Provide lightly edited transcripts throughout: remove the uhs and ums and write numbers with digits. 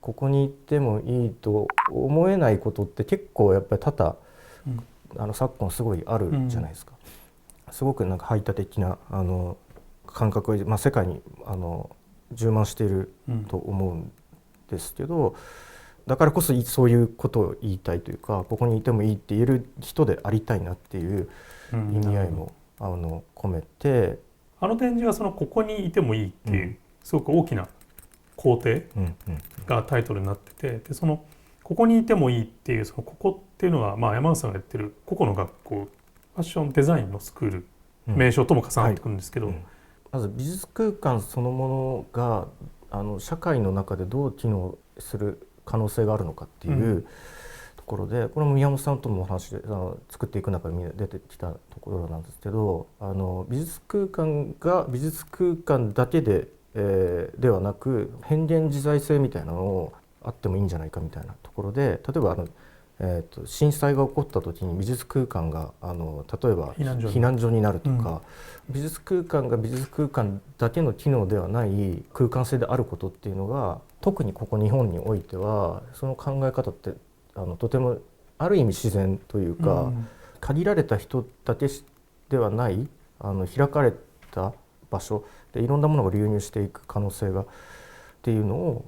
ここに行ってもいいと思えないことって結構やっぱり多々、昨今すごいあるじゃないですか。すごくなんか排他的な感覚が、世界に充満していると思うんですけど、だからこそそういうことを言いたいというか、ここにいてもいいって言える人でありたいなっていう意味合いも込めて、あの展示はそのここにいてもいいっていうすごく大きな肯定がタイトルになってて、でそのここにいてもいいっていうそのここっていうのは、山口さんがやってる個々の学校ファッションデザインのスクール、名称とも重なってくるんですけど、まず美術空間そのものが社会の中でどう機能する可能性があるのかっていうところで、これも宮本さんともお話で作っていく中で出てきたところなんですけど、美術空間が美術空間だけで、ではなく変幻自在性みたいなのをあってもいいんじゃないかみたいなところで、例えば震災が起こった時に美術空間が例えば避難所になるとか、美術空間が美術空間だけの機能ではない空間性であることっていうのが、特にここ日本においてはその考え方ってとてもある意味自然というか、限られた人だけではない開かれた場所でいろんなものが流入していく可能性がっていうのを、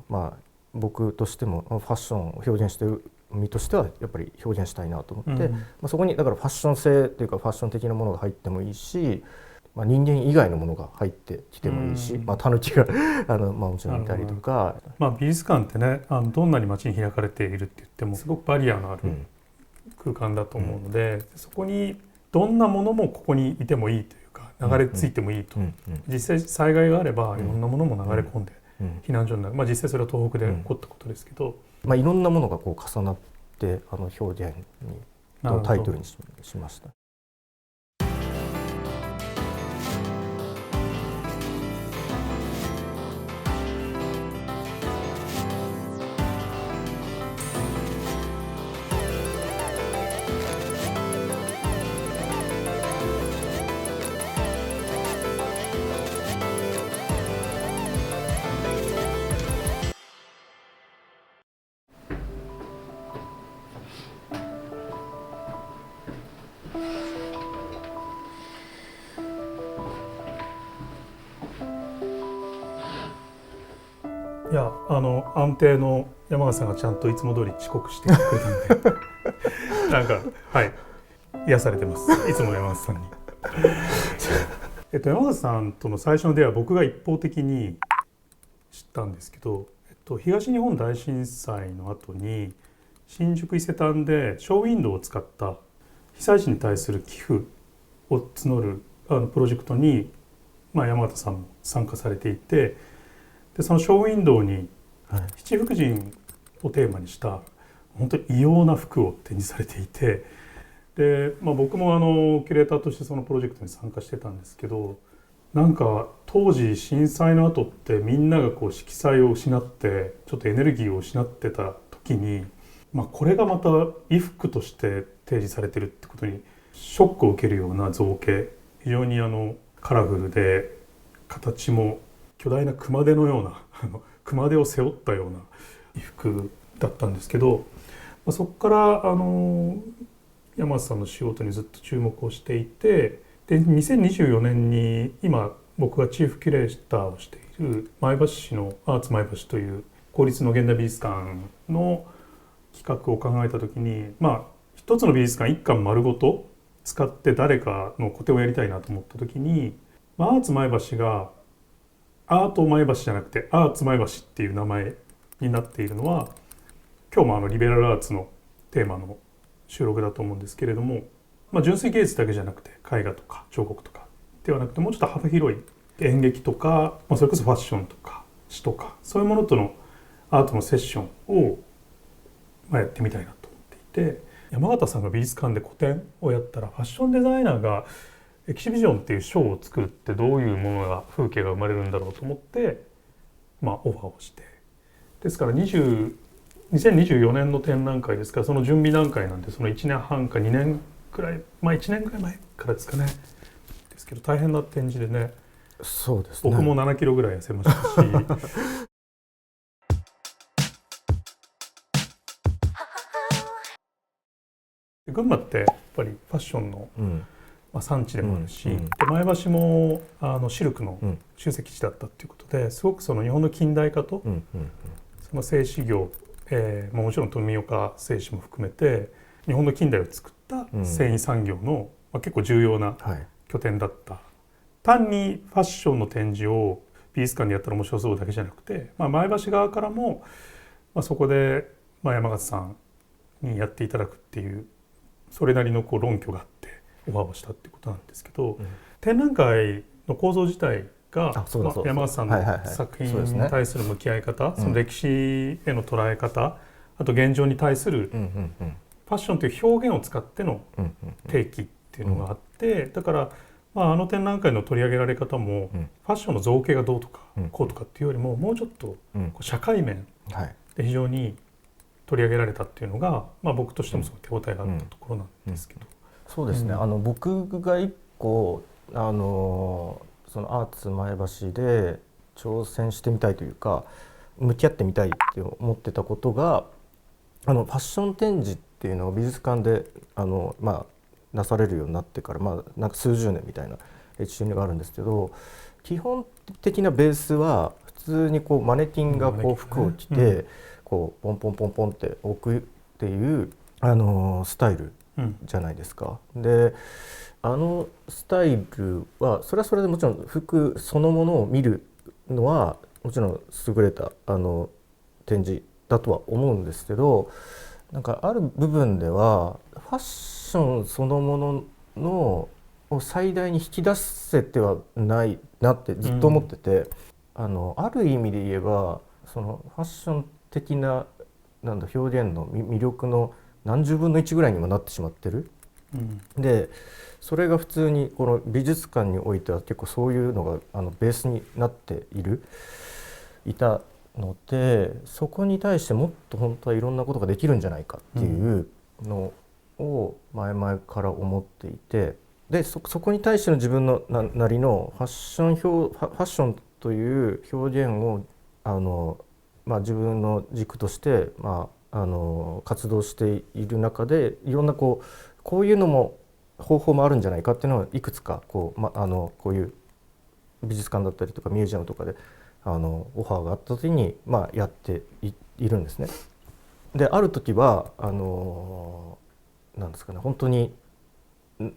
僕としてもファッションを表現している身としてはやっぱり表現したいなと思って、そこにだからファッション性というかファッション的なものが入ってもいいし、人間以外のものが入ってきてもいいし、タヌキがもちろんいたりとか、美術館ってねどんなに街に開かれているって言ってもすごくバリアのある空間だと思うので、そこにどんなものもここにいてもいいというか流れ着いてもいいと、実際災害があればいろんなものも流れ込んで避難所になる、実際それは東北で起こったことですけど、いろんなものがこう重なって表現のタイトルにしました。いや安定の山形さんがちゃんといつも通り遅刻してきてくれたんでなんか癒されてます、いつも山形さんに山形さんとの最初の出会いは僕が一方的に知ったんですけど、東日本大震災の後に新宿伊勢丹でショーウィンドウを使った被災地に対する寄付を募るプロジェクトに、山形さんも参加されていて、でそのショーウィンドウに七福神をテーマにした本当に異様な服を展示されていて、で、僕もキュレーターとしてそのプロジェクトに参加してたんですけど、なんか当時震災の後ってみんながこう色彩を失ってちょっとエネルギーを失ってた時に、これがまた衣服として提示されてるってことにショックを受けるような造形、非常にカラフルで形も巨大な熊手のような熊手を背負ったような衣服だったんですけど、そこから山瀬さんの仕事にずっと注目をしていて、で2024年に今僕がチーフキュレーターをしている前橋市のアーツ前橋という公立の現代美術館の企画を考えた時に、一つの美術館一館丸ごと使って誰かの個展をやりたいなと思った時に、アーツ前橋がアート前橋じゃなくてアーツ前橋っていう名前になっているのは、今日もリベラルアーツのテーマの収録だと思うんですけれども、純粋芸術だけじゃなくて絵画とか彫刻とかではなくて、もうちょっと幅広い演劇とか、それこそファッションとか詩とかそういうものとのアートのセッションをやってみたいなと思っていて、山形さんが美術館で個展をやったらファッションデザイナーがエキシビジョンっていうショーを作るってどういうものが風景が生まれるんだろうと思って、オファーをして、ですから2024年の展覧会ですから、その準備段階なんで、その1年半か2年くらい、1年くらい前からですかね、ですけど大変な展示でね。そうですね。僕も7キロぐらい痩せましたし群馬ってやっぱりファッションの、産地でもあるし、で前橋もシルクの集積地だったっていうことですごくその日本の近代化と、その製紙業、もちろん富岡製紙も含めて日本の近代を作った繊維産業の、結構重要な拠点だった、単にファッションの展示を美術館でやったら面白そうだけじゃなくて、前橋側からも、そこで、山形さんにやっていただくっていうそれなりの論拠があってオファーをしたってことなんですけど、展覧会の構造自体が山形さんの作品に対する向き合い方、その歴史への捉え方、あと現状に対するファッションという表現を使っての提起っていうのがあって、だから展覧会の取り上げられ方も、ファッションの造形がどうとか、こうとかっていうよりももうちょっと社会面で非常に取り上げられたっていうのが、僕としてもすごい手応えがあったところなんですけど、そうですね、僕が一個そのアーツ前橋で挑戦してみたいというか向き合ってみたいって思ってたことがファッション展示っていうのを美術館で出されるようになってから、なんか数十年みたいな歴史があるんですけど、基本的なベースは普通にマネキンが服を着て、ポンポンポンポンって置くっていうスタイルじゃないですか。でスタイルはそれはそれでもちろん服そのものを見るのはもちろん優れた展示だとは思うんですけど、なんかある部分ではファッションそのもののを最大に引き出せてはないなってずっと思ってて、ある意味で言えばそのファッション的な表現の魅力の何十分の1ぐらいにもなってしまってる、でそれが普通にこの美術館においては結構そういうのがベースになっていたので、そこに対してもっと本当はいろんなことができるんじゃないかっていうのを前々から思っていて、でそこに対しての自分のなりのファッションという表現を自分の軸として、活動している中でいろんなこういうのも方法もあるんじゃないかっていうのをいくつかこういう美術館だったりとかミュージアムとかでオファーがあった時にやっているんですね。である時はなんですかね、本当に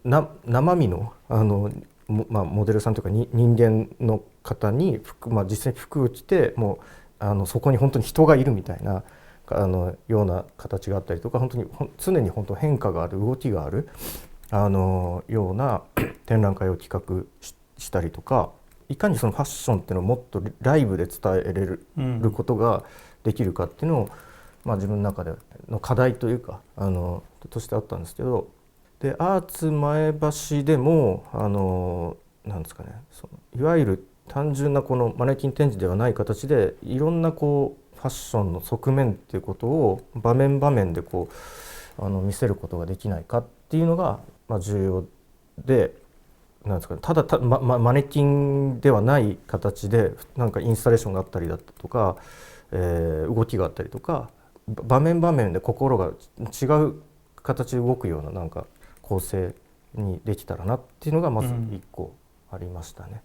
生身のモデルさんというか人間の方に実際に服を着てもうそこに本当に人がいるみたいなような形があったりとか、本当に常に本当変化がある、動きがあるような展覧会を企画したりとか、いかにそのファッションっていうのをもっとライブで伝えれることができるかっていうのを、自分の中での課題というかとしてあったんですけど、でアーツ前橋でもなんですかね、いわゆる単純なこのマネキン展示ではない形でいろんなファッションの側面っていうことを場面場面で見せることができないかっていうのが重要で、なんですかね、ただマネキンではない形でなんかインスタレーションがあったりだとか、動きがあったりとか場面場面で心が違う形で動くようななんか構成にできたらなっていうのがまず一個ありましたね。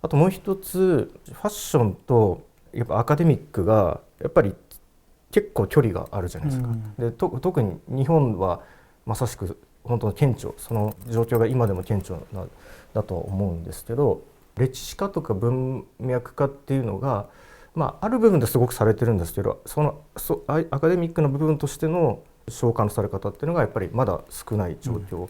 あともう一つ、ファッションとやっぱアカデミックがやっぱり結構距離があるじゃないですか。で特に日本はまさしく本当の顕著、その状況が今でも顕著だと思うんですけど、歴史家とか文脈家っていうのが、ある部分ですごくされてるんですけど、アカデミックな部分としての消化のされ方っていうのがやっぱりまだ少ない状況、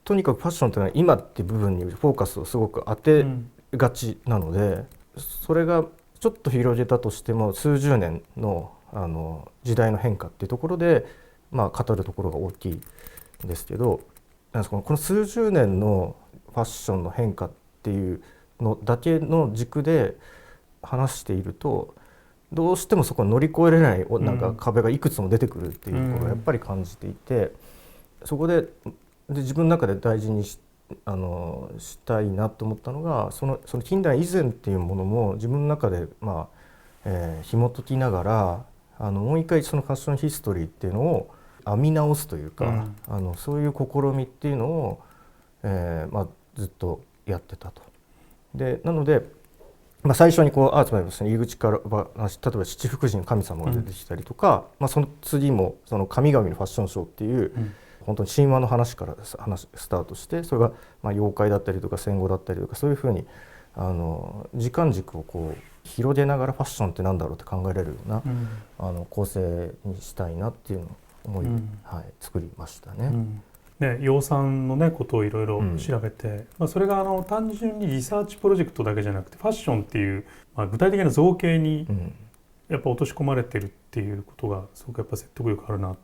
とにかくファッションというのは今っていう部分にフォーカスをすごく当てがちなので、それがちょっと広げたとしても数十年の時代の変化っていうところで語るところが大きいんですけど、この数十年のファッションの変化っていうのだけの軸で話していると、どうしてもそこに乗り越えられないなんか壁がいくつも出てくるっていうところをやっぱり感じていて、そこで自分の中で大事にしたいなと思ったのが、その近代以前っていうものも自分の中で紐解きながらもう一回そのファッションヒストリーっていうのを編み直すというか、うんそういう試みっていうのを、ずっとやってたと。でなので、最初にこうアーツマイですね、入り口から例えば七福神の神様が出てきたりとか、その次もその神々のファッションショーっていう、本当に神話の話からスタートして、それが妖怪だったりとか戦後だったりとか、そういうふうに時間軸をこう広げながらファッションってなんだろうって考えられるような、構成にしたいなっていうのを思い、作りましたね。養蚕のねことをいろいろ調べて、それが単純にリサーチプロジェクトだけじゃなくてファッションっていう、具体的な造形にやっぱ落とし込まれてるっていうことがすごくやっぱ説得力あるなと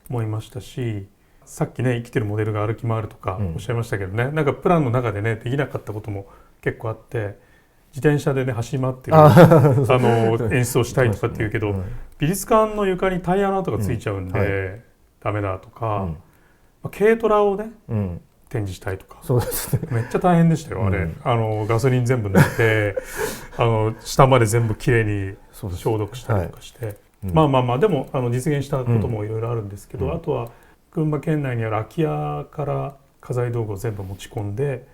思いましたし、さっきね生きてるモデルが歩き回るとかおっしゃいましたけどね、なんかプランの中でねできなかったことも結構あって、自転車でね走り回ってる演出をしたいとかっていうけど、美術館の床にタイヤの跡がついちゃうんでダメだとか、軽トラをね、展示したいとか、そうですね、めっちゃ大変でしたよあれ、ガソリン全部塗って下まで全部きれいに消毒したりとかして、でも実現したこともいろいろあるんですけど、あとは群馬県内にある空き家から家財道具を全部持ち込んで、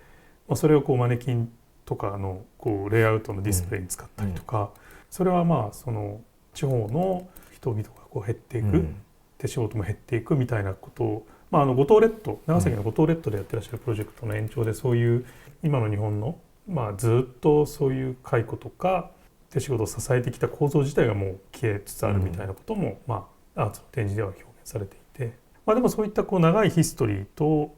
それをこうマネキンとかのこうレイアウトのディスプレイに使ったりとか、それはその地方の人々がこう減っていく、手仕事も減っていくみたいなことを、五島列島、長崎の五島列島でやってらっしゃるプロジェクトの延長で、そういう今の日本の、ずっとそういう蚕とか手仕事を支えてきた構造自体がもう消えつつあるみたいなことも、アーツの展示では表現されていて、でもそういったこう長いヒストリーと、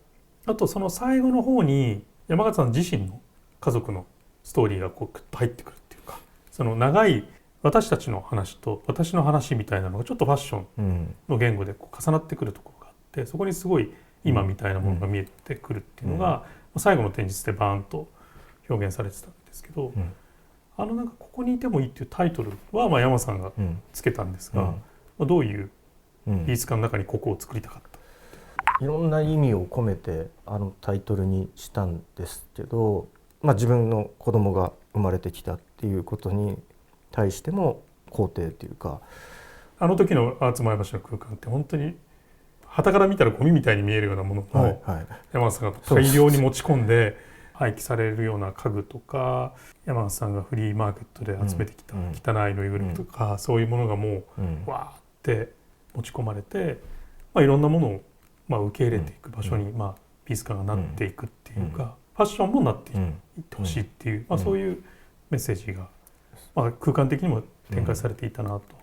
あとその最後の方に山形さん自身の家族のストーリーがこうクッと入ってくるっていうか、その長い私たちの話と私の話みたいなのがちょっとファッションの言語でこう重なってくるところがあって、そこにすごい今みたいなものが見えてくるっていうのが最後の展示でバーンと表現されてたんですけど、なんかここにいてもいいっていうタイトルは山さんがつけたんですが、どういう美術館の中にここを作りたかった？いろんな意味を込めてタイトルにしたんですけど、自分の子供が生まれてきたっていうことに対しても肯定っていうか、あの時のアーツ前橋の空間って本当に傍から見たらゴミみたいに見えるようなものを山田さんが大量に持ち込んで廃棄されるような家具とか、山田さんがフリーマーケットで集めてきた汚いぬいぐるみとか、そういうものがもうわーって持ち込まれて、いろんなものを受け入れていく場所に美術館がなっていくっていうか、ファッションもなっていってほしいっていう、そういうメッセージが空間的にも展開されていたなと